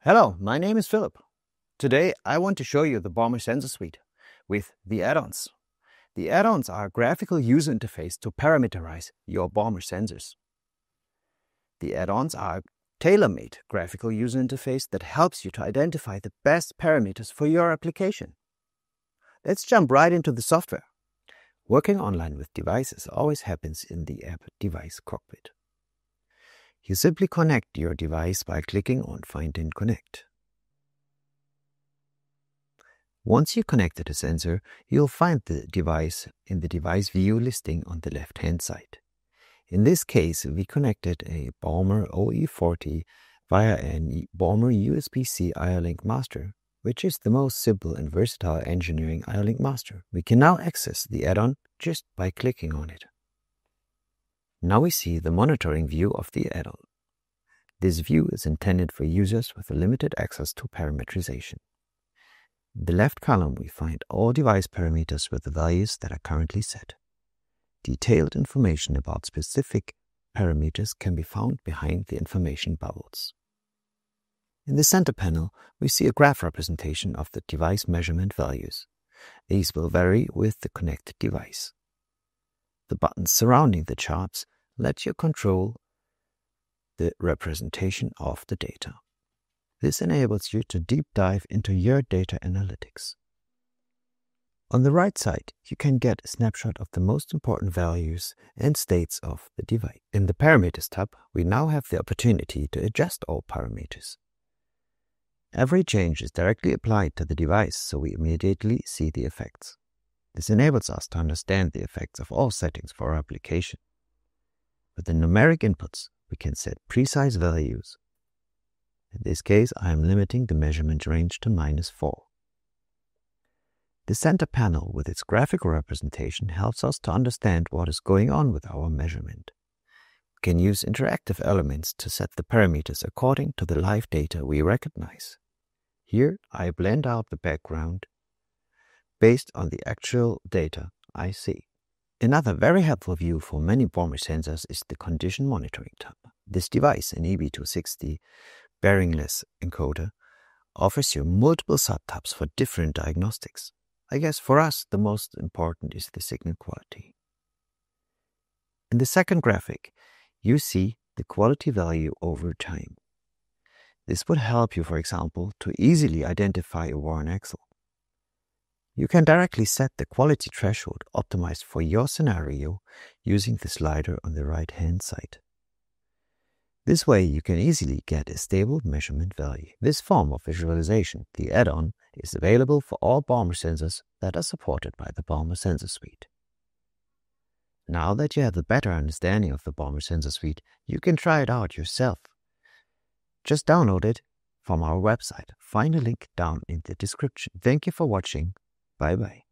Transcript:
Hello, my name is Philip. Today I want to show you the Baumer Sensor Suite with the add-ons. The add-ons are a graphical user interface to parameterize your Baumer sensors. The add-ons are a tailor-made graphical user interface that helps you to identify the best parameters for your application. Let's jump right into the software. Working online with devices always happens in the app device cockpit. You simply connect your device by clicking on Find and Connect. Once you connected a sensor, you'll find the device in the device view listing on the left-hand side. In this case, we connected a Baumer OE40 via a Baumer USB-C IO-Link master, which is the most simple and versatile engineering IO-Link master. We can now access the add-on just by clicking on it. Now we see the monitoring view of the add-on. This view is intended for users with limited access to parametrization. In the left column, we find all device parameters with the values that are currently set. Detailed information about specific parameters can be found behind the information bubbles. In the center panel, we see a graph representation of the device measurement values. These will vary with the connected device. The buttons surrounding the charts let you control the representation of the data. This enables you to deep dive into your data analytics. On the right side, you can get a snapshot of the most important values and states of the device. In the Parameters tab, we now have the opportunity to adjust all parameters. Every change is directly applied to the device, so we immediately see the effects. This enables us to understand the effects of all settings for our application. With the numeric inputs, we can set precise values. In this case, I am limiting the measurement range to -4. The center panel with its graphical representation helps us to understand what is going on with our measurement. We can use interactive elements to set the parameters according to the live data we recognize. Here, I blend out the background based on the actual data I see. Another very helpful view for many Baumer sensors is the Condition Monitoring tab. This device, an EB260 bearingless encoder, offers you multiple subtabs for different diagnostics. I guess for us, the most important is the signal quality. In the second graphic, you see the quality value over time. This would help you, for example, to easily identify a worn axle. You can directly set the quality threshold optimized for your scenario using the slider on the right-hand side. This way, you can easily get a stable measurement value. This form of visualization, the add-on, is available for all Baumer sensors that are supported by the Baumer Sensor Suite. Now that you have a better understanding of the Baumer Sensor Suite, you can try it out yourself. Just download it from our website. Find a link down in the description. Thank you for watching. Bye-bye.